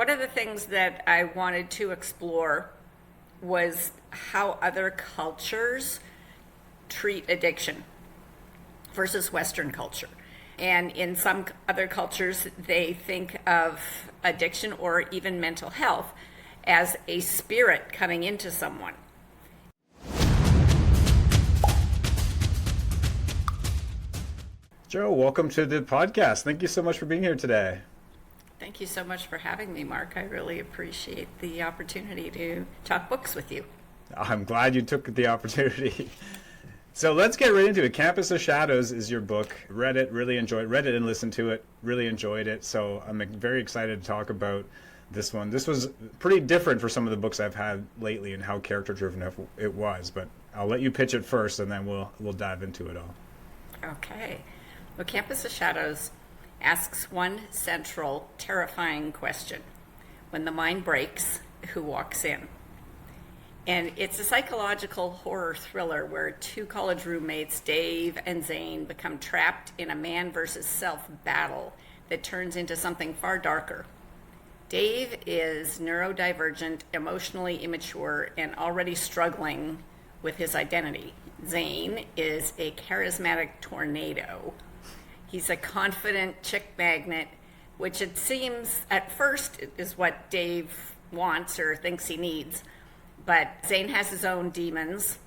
one of the things that I wanted to explore was how other cultures treat addiction versus Western culture. And in some other cultures, they think of addiction or even mental health as a spirit coming into someone. Joe, welcome to the podcast. Thank you so much for being here today. Thank you so much for having me, Mark. I really appreciate the opportunity to talk books with you. I'm glad you took the opportunity. So let's get right into it. Campus of Shadows is your book. Read it, really enjoyed it. Read it and listened to it, really enjoyed it. So I'm very excited to talk about this one. This was pretty different for some of the books I've had lately and how character-driven it was. But I'll let you pitch it first, and then we'll dive into it all. Okay. Well, Campus of Shadows asks one central, terrifying question. When the mind breaks, who walks in? And it's a psychological horror thriller where two college roommates, Dave and Zane, become trapped in a man versus self battle that turns into something far darker. Dave is neurodivergent, emotionally immature, and already struggling with his identity. Zane is a charismatic tornado. He's a confident chick magnet, which it seems at first is what Dave wants or thinks he needs. But Zane has his own demons,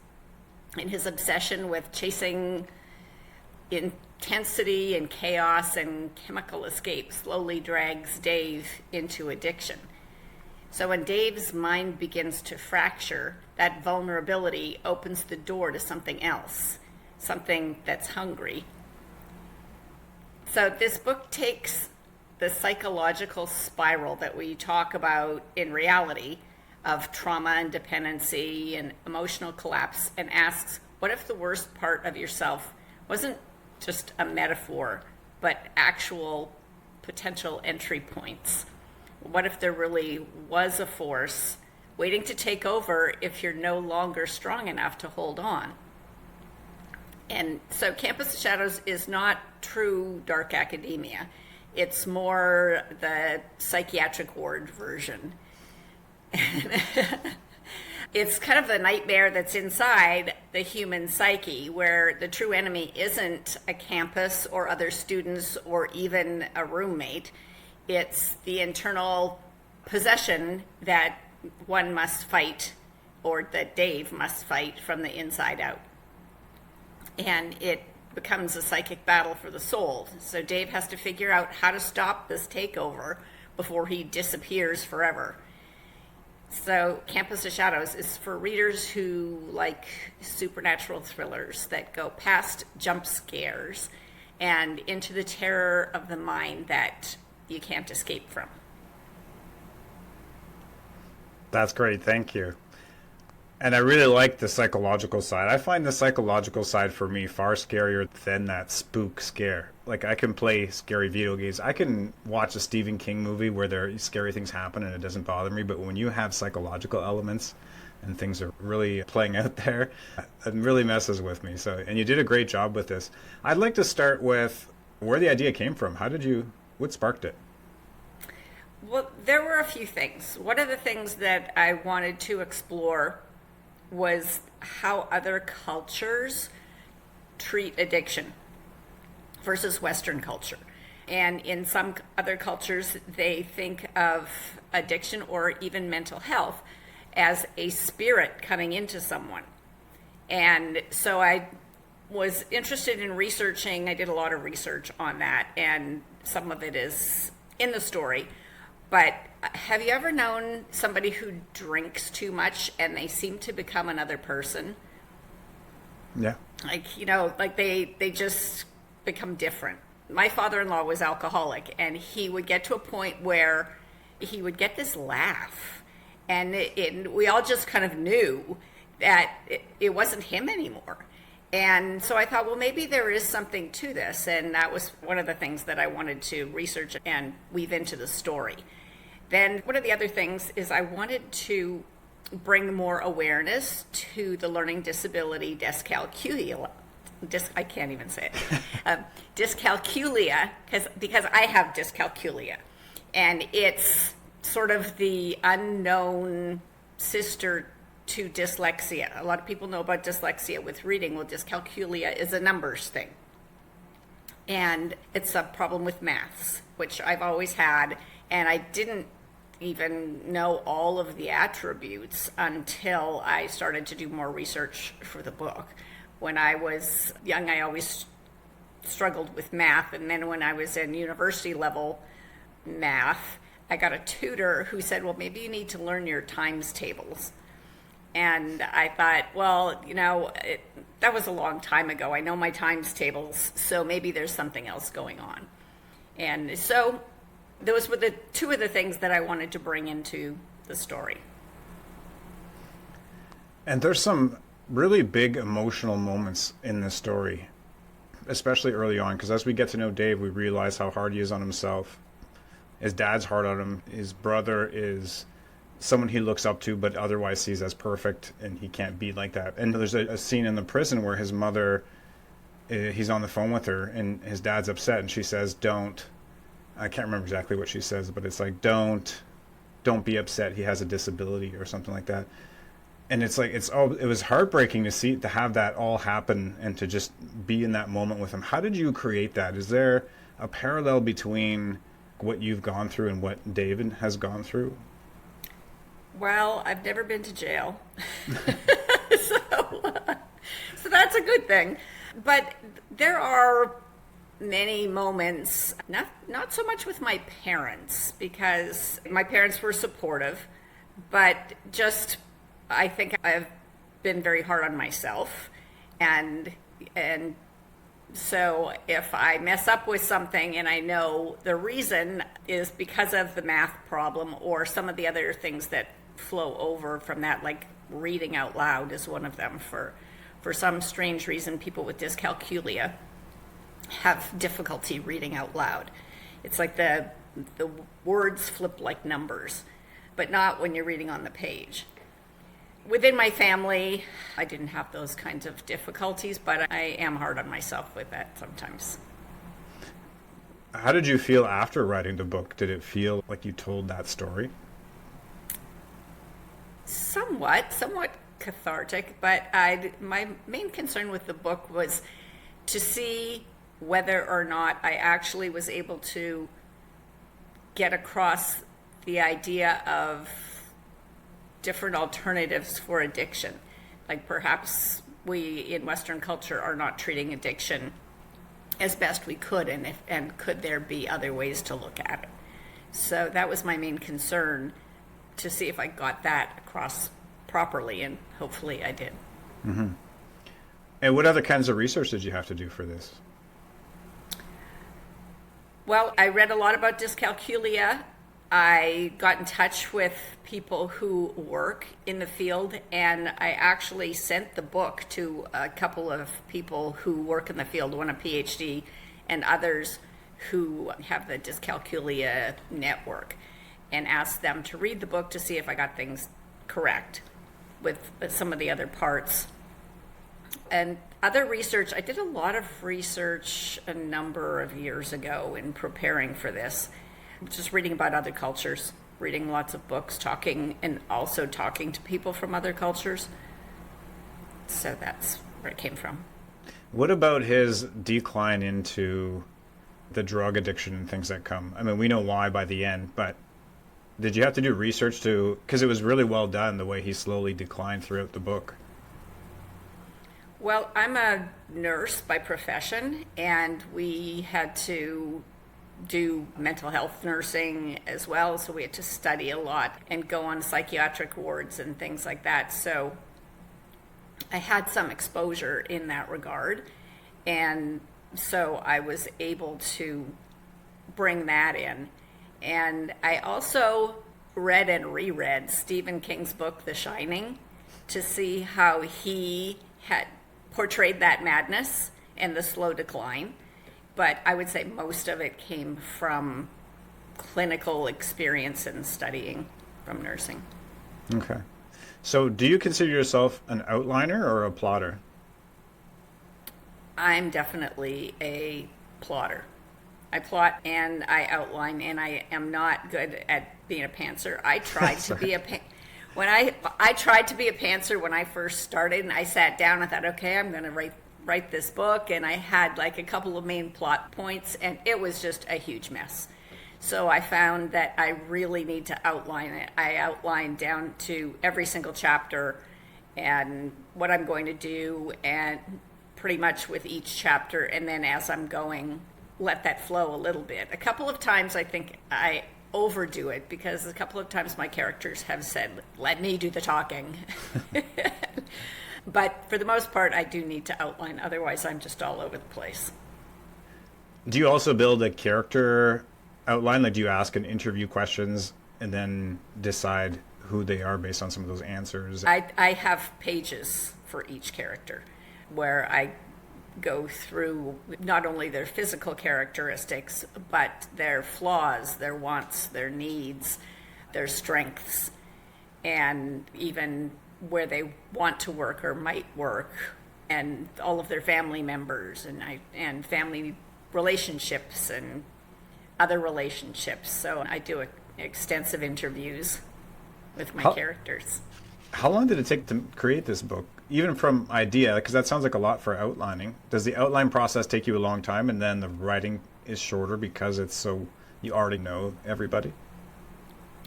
and his obsession with chasing intensity and chaos and chemical escape slowly drags Dave into addiction. So when Dave's mind begins to fracture, that vulnerability opens the door to something else, something that's hungry. So this book takes the psychological spiral that we talk about in reality of trauma and dependency and emotional collapse and asks, what if the worst part of yourself wasn't just a metaphor, but actual potential entry points? What if there really was a force waiting to take over if you're no longer strong enough to hold on? And so Campus of Shadows is not true dark academia. It's more the psychiatric ward version. It's kind of the nightmare that's inside the human psyche, where the true enemy isn't a campus or other students or even a roommate. It's the internal possession that one must fight, or that Dave must fight from the inside out. And it becomes a psychic battle for the soul. So Dave has to figure out how to stop this takeover before he disappears forever. So Campus of Shadows is for readers who like supernatural thrillers that go past jump scares and into the terror of the mind that you can't escape from. That's great. Thank you. And I really like the psychological side. I find the psychological side for me far scarier than that spook scare. Like, I can play scary video games. I can watch a Stephen King movie where there scary things happen and it doesn't bother me. But when you have psychological elements and things are really playing out there, it really messes with me. So, and you did a great job with this. I'd like to start with where the idea came from. What sparked it? Well, there were a few things. One of the things that I wanted to explore was how other cultures treat addiction versus Western culture. And in some other cultures, they think of addiction or even mental health as a spirit coming into someone. And so I was interested in researching. I did a lot of research on that, and some of it is in the story. But have you ever known somebody who drinks too much and they seem to become another person? Yeah. Like they just become different. My father-in-law was alcoholic, and he would get to a point where he would get this laugh, and we all just kind of knew that it wasn't him anymore. And so I thought, well, maybe there is something to this, and that was one of the things that I wanted to research and weave into the story. Then one of the other things is I wanted to bring more awareness to the learning disability dyscalculia. I can't even say it. Dyscalculia, because I have dyscalculia, and it's sort of the unknown sister to dyslexia. A lot of people know about dyslexia with reading. Well, dyscalculia is a numbers thing. And it's a problem with maths, which I've always had. And I didn't even know all of the attributes until I started to do more research for the book. When I was young, I always struggled with math. And then when I was in university level math, I got a tutor who said, well, maybe you need to learn your times tables. And I thought, well, that was a long time ago. I know my times tables, so maybe there's something else going on. And so those were the two of the things that I wanted to bring into the story. And there's some really big emotional moments in this story, especially early on, because as we get to know Dave, we realize how hard he is on himself. His dad's hard on him. His brother is someone he looks up to but otherwise sees as perfect, and he can't be like that. And there's a scene in the prison where his mother, he's on the phone with her, and his dad's upset, and she says, I can't remember exactly what she says, but it's like, don't be upset, he has a disability or something like that. And it's like, it was heartbreaking to have that all happen and to just be in that moment with him. How did you create that? Is there a parallel between what you've gone through and what David has gone through? Well, I've never been to jail, so that's a good thing. But there are many moments, not so much with my parents, because my parents were supportive, but just I think I've been very hard on myself, and so if I mess up with something and I know the reason is because of the math problem or some of the other things that flow over from that, like reading out loud is one of them. For some strange reason, people with dyscalculia have difficulty reading out loud. It's like the words flip like numbers, but not when you're reading on the page. Within my family, I didn't have those kinds of difficulties, but I am hard on myself with that sometimes. How did you feel after writing the book? Did it feel like you told that story? Somewhat cathartic, but my main concern with the book was to see whether or not I actually was able to get across the idea of different alternatives for addiction. Like perhaps we in Western culture are not treating addiction as best we could, and could there be other ways to look at it? So that was my main concern, to see if I got that across properly, and hopefully I did. Mm-hmm. And what other kinds of research did you have to do for this? Well, I read a lot about dyscalculia. I got in touch with people who work in the field, and I actually sent the book to a couple of people who work in the field, one a PhD and others who have the dyscalculia network, and asked them to read the book to see if I got things correct with some of the other parts. And other research, I did a lot of research a number of years ago in preparing for this, just reading about other cultures, reading lots of books, talking to people from other cultures. So that's where it came from. What about his decline into the drug addiction and things that come? I mean, we know why by the end, but did you have to do research because it was really well done, the way he slowly declined throughout the book? Well, I'm a nurse by profession, and we had to do mental health nursing as well, so we had to study a lot and go on psychiatric wards and things like that. So I had some exposure in that regard, and so I was able to bring that in. And I also read and reread Stephen King's book, The Shining, to see how he had portrayed that madness and the slow decline. But I would say most of it came from clinical experience and studying from nursing. Okay. So do you consider yourself an outliner or a plotter? I'm definitely a plotter. I plot and I outline, and I am not good at being a pantser. I tried to be a when I tried to be a pantser when I first started, and I sat down and thought, okay, I'm going to write this book, and I had like a couple of main plot points, and it was just a huge mess. So I found that I really need to outline it. I outline down to every single chapter and what I'm going to do, and pretty much with each chapter, and then as I'm going, let that flow a little bit. A couple of times I think I overdo it, because a couple of times my characters have said, let me do the talking. But for the most part, I do need to outline. Otherwise, I'm just all over the place. Do you also build a character outline? Like, do you ask and interview questions and then decide who they are based on some of those answers? I have pages for each character where I go through not only their physical characteristics, but their flaws, their wants, their needs, their strengths, and even where they want to work or might work, and all of their family members and family relationships and other relationships. So I do extensive interviews with my characters. How long did it take to create this book? Even from idea, because that sounds like a lot for outlining. Does the outline process take you a long time, and then the writing is shorter because it's so you already know everybody?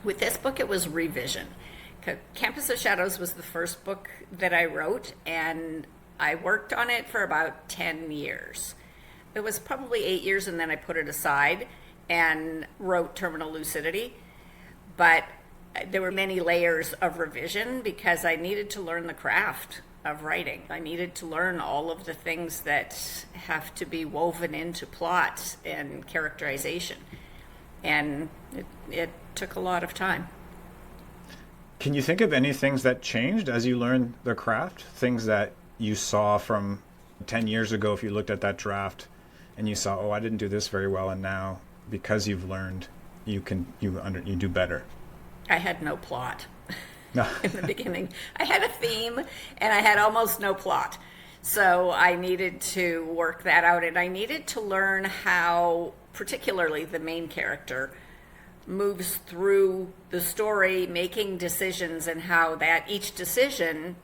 With this book, it was revision. Campus of Shadows was the first book that I wrote, and I worked on it for about 10 years. It was probably 8 years, and then I put it aside and wrote Terminal Lucidity. But there were many layers of revision because I needed to learn the craft of writing. I needed to learn all of the things that have to be woven into plot and characterization. And it took a lot of time. Can you think of any things that changed as you learned the craft? Things that you saw from 10 years ago, if you looked at that draft and you saw, oh, I didn't do this very well, and now because you've learned, you do better. I had no plot No. in the beginning. I had a theme, and I had almost no plot. So I needed to work that out, and I needed to learn how, particularly the main character, moves through the story, making decisions, and how that each decision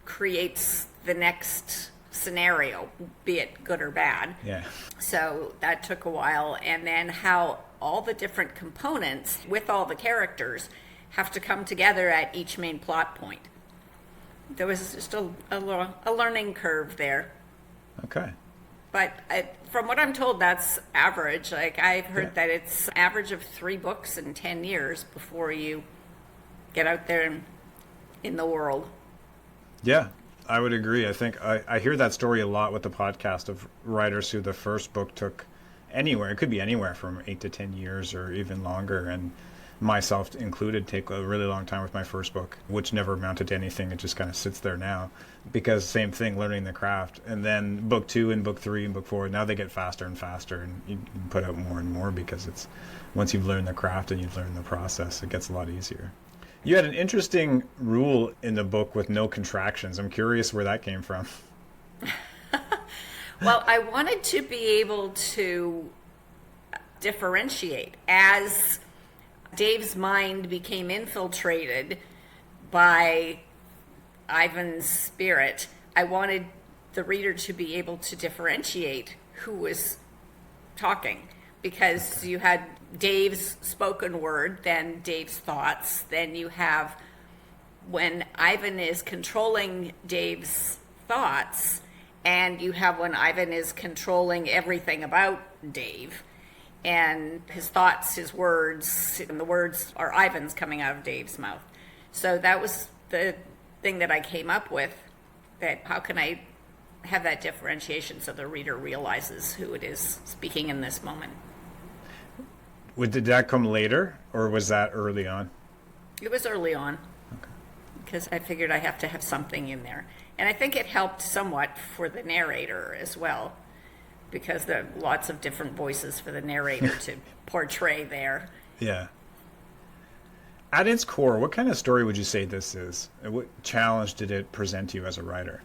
creates the next scenario, be it good or bad. Yeah. So that took a while. And then how all the different components with all the characters have to come together at each main plot point. There was just a learning curve there. Okay. But from what I'm told, that's average. Like, I've heard that it's average of 3 books in 10 years before you get out there in the world. Yeah, I would agree. I think I hear that story a lot with the podcast of writers who the first book took anywhere. It could be anywhere from 8 to 10 years or even longer. And myself included, take a really long time with my first book, which never amounted to anything. It just kind of sits there now because same thing, learning the craft. And then book 2 and book 3 and book 4, now they get faster and faster, and you can put out more and more because it's once you've learned the craft and you've learned the process, it gets a lot easier. You had an interesting rule in the book with no contractions. I'm curious where that came from. Well, I wanted to be able to differentiate as Dave's mind became infiltrated by Ivan's spirit. I wanted the reader to be able to differentiate who was talking, because you had Dave's spoken word, then Dave's thoughts, then you have when Ivan is controlling Dave's thoughts, and you have when Ivan is controlling everything about Dave. And his thoughts, his words, and the words are Ivan's coming out of Dave's mouth. So that was the thing that I came up with, that how can I have that differentiation so the reader realizes who it is speaking in this moment. Did that come later, or was that early on? It was early on, because I figured I have to have something in there. And I think it helped somewhat for the narrator as well, because there are lots of different voices for the narrator to portray there. Yeah. At its core, what kind of story would you say this is? What challenge did it present to you as a writer?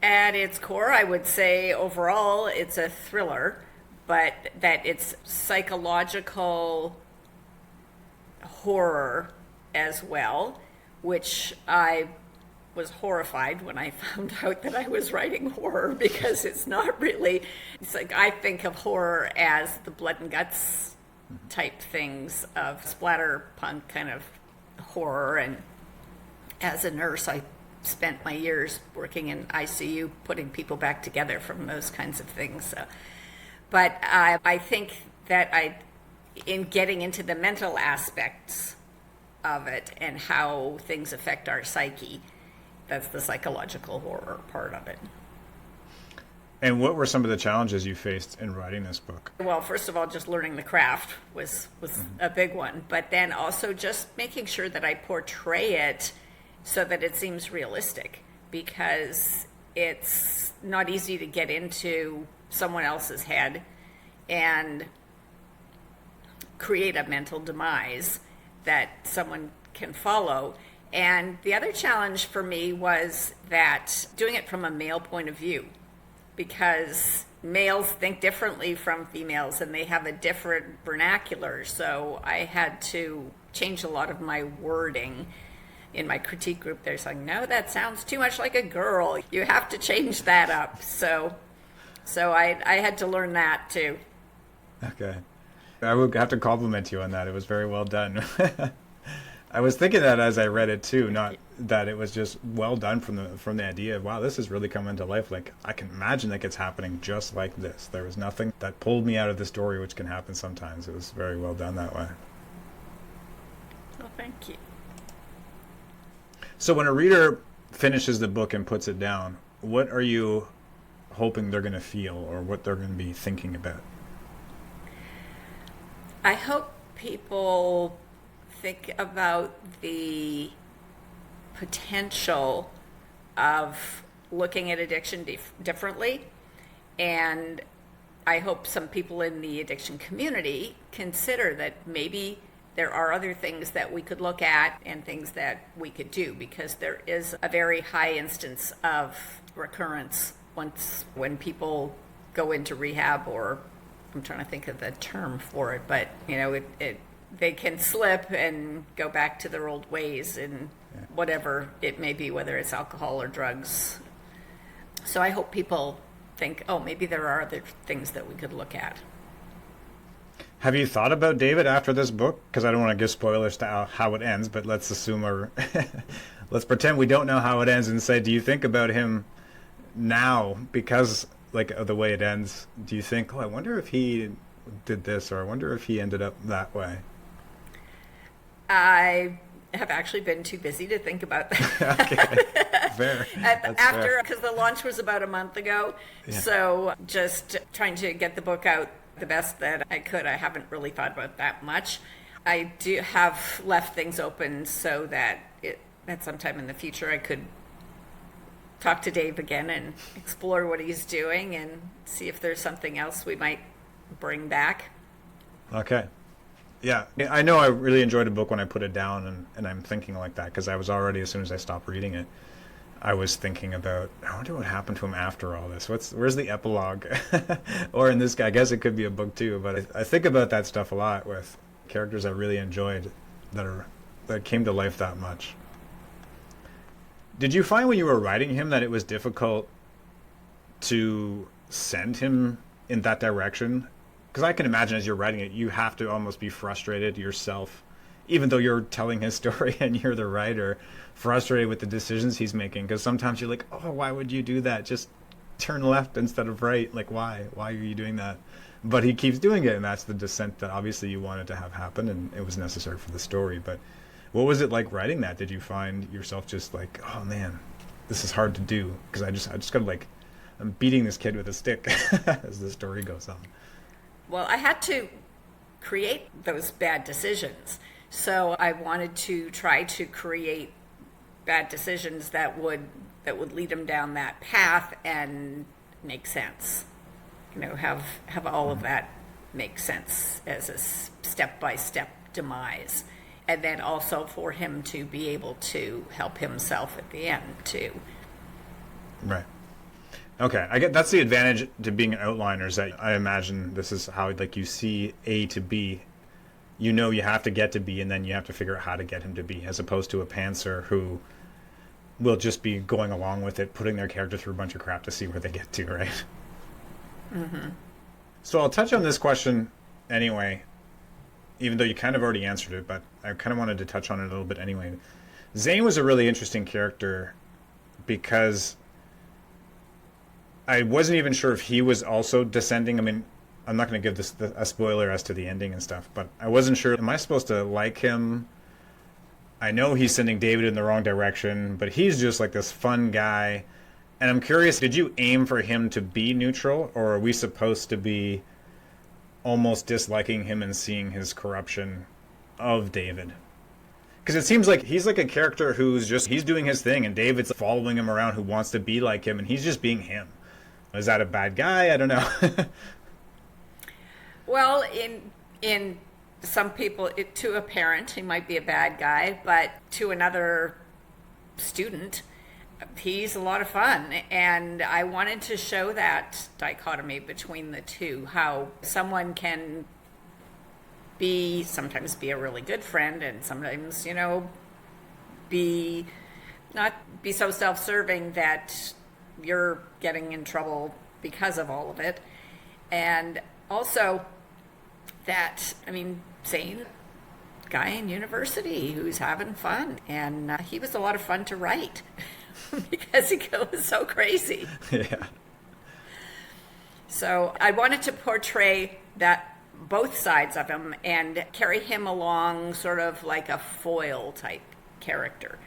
At its core, I would say overall it's a thriller, but that it's psychological horror as well, which I was horrified when I found out that I was writing horror, because it's not really, it's like I think of horror as the blood and guts type things of splatterpunk kind of horror. And as a nurse, I spent my years working in ICU, putting people back together from those kinds of things. So, but I think that in getting into the mental aspects of it and how things affect our psyche, that's the psychological horror part of it. And what were some of the challenges you faced in writing this book? Well, first of all, just learning the craft was a big one, but then also just making sure that I portray it so that it seems realistic, because it's not easy to get into someone else's head and create a mental demise that someone can follow. And the other challenge for me was that doing it from a male point of view, because males think differently from females and they have a different vernacular. So I had to change a lot of my wording. In my critique group, they're saying, no, that sounds too much like a girl. You have to change that up. So I had to learn that too. Okay. I would have to compliment you on that. It was very well done. I was thinking that as I read it too, not that it was just well done from the idea of, wow, this is really coming to life. Like, I can imagine like it's happening just like this. There was nothing that pulled me out of the story, which can happen sometimes. It was very well done that way. Well, thank you. So when a reader finishes the book and puts it down, what are you hoping they're going to feel, or what they're going to be thinking about? I hope people think about the potential of looking at addiction differently. And I hope some people in the addiction community consider that maybe there are other things that we could look at and things that we could do, because there is a very high instance of recurrence when people go into rehab, or I'm trying to think of the term for it, but they can slip and go back to their old ways and whatever it may be, whether it's alcohol or drugs. So I hope people think, oh, maybe there are other things that we could look at. Have you thought about David after this book? Because I don't want to give spoilers to how it ends, but let's assume let's pretend we don't know how it ends and say, do you think about him now because like of the way it ends? Do you think, oh, I wonder if he did this, or I wonder if he ended up that way? I have actually been too busy to think about that. Okay, fair. After, because the launch was about a month ago, so just trying to get the book out the best that I could. I haven't really thought about that much. I do have left things open so that at some time in the future I could talk to Dave again and explore what he's doing and see if there's something else we might bring back. Okay. Yeah, I know I really enjoyed a book when I put it down, and I'm thinking like that, because I was already, as soon as I stopped reading it, I was thinking about, I wonder what happened to him after all this. Where's the epilogue? Or in this guy, I guess it could be a book too, but I think about that stuff a lot with characters I really enjoyed that came to life that much. Did you find when you were writing him that it was difficult to send him in that direction? Because I can imagine as you're writing it, you have to almost be frustrated yourself, even though you're telling his story and you're the writer, frustrated with the decisions he's making. Because sometimes you're like, oh, why would you do that? Just turn left instead of right. Like, why? Why are you doing that? But he keeps doing it, and that's the descent that obviously you wanted to have happen, and it was necessary for the story. But what was it like writing that? Did you find yourself just like, oh man, this is hard to do? Because I just got like, I'm beating this kid with a stick as the story goes on. Well, I had to create those bad decisions. So I wanted to try to create bad decisions that would lead him down that path and make sense. Have all of that make sense as a step-by-step demise. And then also for him to be able to help himself at the end too. Right. Okay, I get that's the advantage to being an outliner is that I imagine this is how like you see A to B. You know you have to get to B, and then you have to figure out how to get him to B, as opposed to a pantser who will just be going along with it, putting their character through a bunch of crap to see where they get to, right? Mm-hmm. So I'll touch on this question anyway, even though you kind of already answered it, but I kind of wanted to touch on it a little bit anyway. Zane was a really interesting character because I wasn't even sure if he was also descending. I mean, I'm not going to give this a spoiler as to the ending and stuff, but I wasn't sure. Am I supposed to like him? I know he's sending David in the wrong direction, but he's just like this fun guy. And I'm curious, did you aim for him to be neutral, or are we supposed to be almost disliking him and seeing his corruption of David? Because it seems like he's like a character he's doing his thing, and David's following him around who wants to be like him, and he's just being him. Is that a bad guy? I don't know. Well, in some people, to a parent, he might be a bad guy, but to another student, he's a lot of fun. And I wanted to show that dichotomy between the two, how someone can sometimes be a really good friend, and sometimes, not be so self-serving that you're getting in trouble because of all of it. And also that, Zane, guy in university who's having fun, and he was a lot of fun to write because he goes so crazy. Yeah. So I wanted to portray that both sides of him and carry him along sort of like a foil type character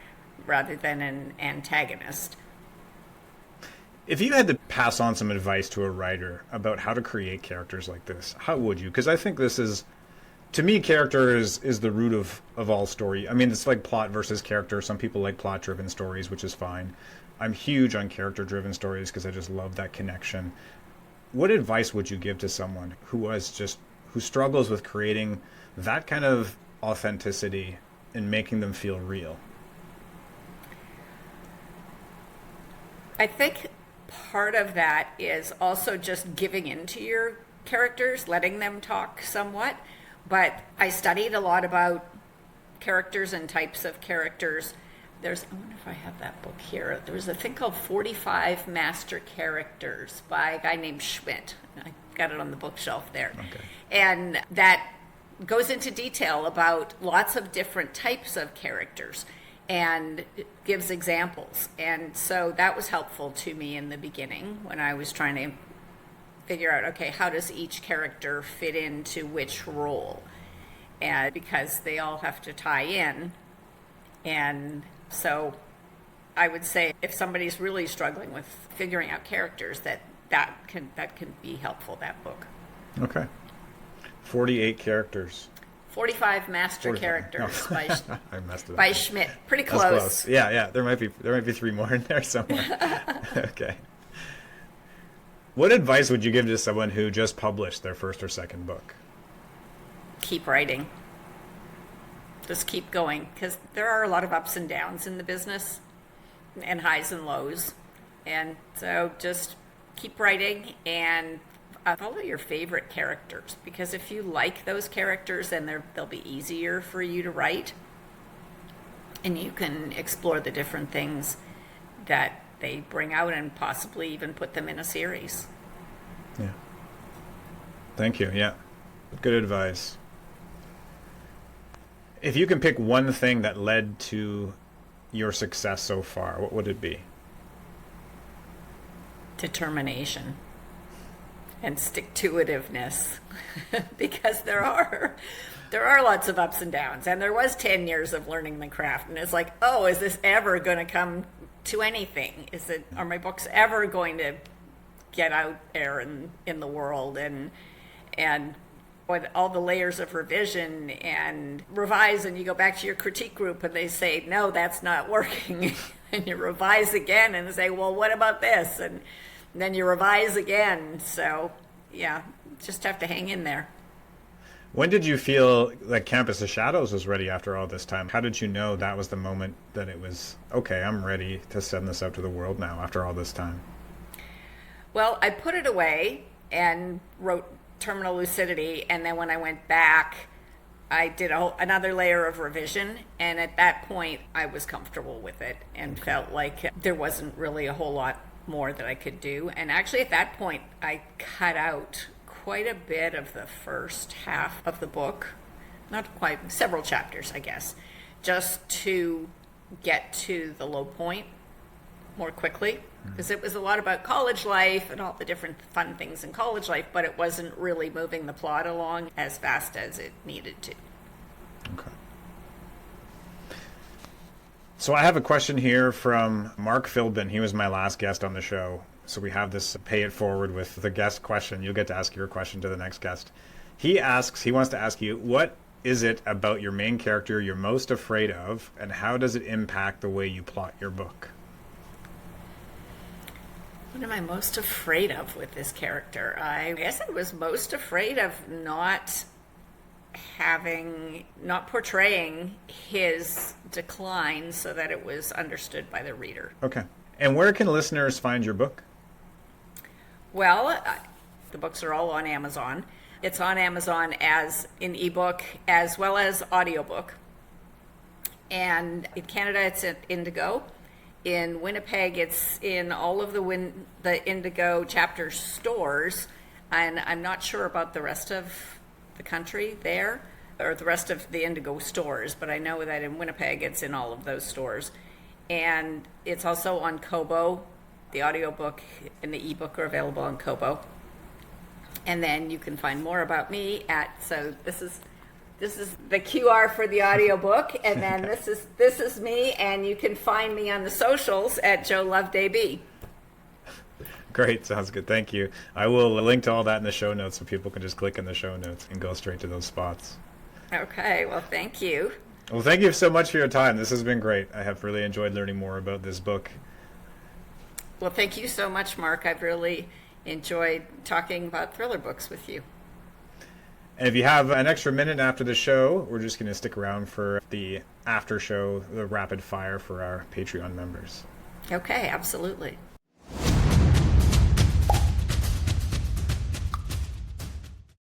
rather than an antagonist. If you had to pass on some advice to a writer about how to create characters like this, how would you? Because I think this is, to me, character is the root of all story. I mean, it's like plot versus character. Some people like plot-driven stories, which is fine. I'm huge on character-driven stories because I just love that connection. What advice would you give to someone who struggles with creating that kind of authenticity and making them feel real? I think part of that is also just giving into your characters, letting them talk somewhat. But I studied a lot about characters and types of characters. I wonder if I have that book here. There was a thing called 45 Master Characters by a guy named Schmidt. I got it on the bookshelf there. Okay. And that goes into detail about lots of different types of characters and gives examples. And so that was helpful to me in the beginning when I was trying to figure out, okay, how does each character fit into which role? And because they all have to tie in. And so I would say if somebody's really struggling with figuring out characters, that can be helpful, that book. Okay. 48 characters. 45 Master 45. Characters No. by I messed it up. by Schmidt. Pretty That's close. Yeah. There might be 3 more in there somewhere. Okay. What advice would you give to someone who just published their first or second book? Keep writing. Just keep going, because there are a lot of ups and downs in the business and highs and lows. And so just keep writing and follow your favorite characters, because if you like those characters, then they'll be easier for you to write. And you can explore the different things that they bring out and possibly even put them in a series. Yeah. Thank you. Yeah. Good advice. If you can pick one thing that led to your success so far, what would it be? Determination and stick-to-itiveness, because there are lots of ups and downs, and there was 10 years of learning the craft, and it's like, oh, is this ever going to come to anything? Are my books ever going to get out there in the world? And with all the layers of revision and revise, and you go back to your critique group and they say, no, that's not working. And you revise again and say, well, what about this? And then you revise again. So yeah, just have to hang in there. When did you feel like Campus of Shadows was ready after all this time? How did you know that was the moment that it was, okay, I'm ready to send this out to the world now after all this time? Well, I put it away and wrote Terminal Lucidity, and then when I went back, I did another layer of revision, and at that point, I was comfortable with it and felt like there wasn't really a whole lot more that I could do. And actually, at that point, I cut out quite a bit of the first half of the book, not quite, several chapters, I guess, just to get to the low point more quickly, because it was a lot about college life and all the different fun things in college life, but it wasn't really moving the plot along as fast as it needed to. Okay. So I have a question here from Mark Philbin. He was my last guest on the show. So we have this pay it forward with the guest question. You'll get to ask your question to the next guest. He wants to ask you, what is it about your main character you're most afraid of, and how does it impact the way you plot your book? What am I most afraid of with this character? I guess I was most afraid of not portraying his decline so that it was understood by the reader. Okay. And where can listeners find your book? Well, the books are all on Amazon. It's on Amazon as an ebook as well as audiobook. And in Canada, it's at Indigo. In Winnipeg, it's in all of the Indigo chapter stores. And I'm not sure about the rest of the country there, or the rest of the Indigo stores, but I know that in Winnipeg, it's in all of those stores. And it's also on Kobo. The audiobook and the ebook are available on Kobo. And then you can find more about me so this is the QR for the audiobook, and then this is me, and you can find me on the socials at Joe Loveday B. Great, sounds good. Thank you. I will link to all that in the show notes so people can just click in the show notes and go straight to those spots. Okay, well, thank you. Well, thank you so much for your time. This has been great. I have really enjoyed learning more about this book. Well, thank you so much, Mark. I've really enjoyed talking about thriller books with you. And if you have an extra minute after the show, we're just going to stick around for the after show, the rapid fire for our Patreon members. Okay, absolutely.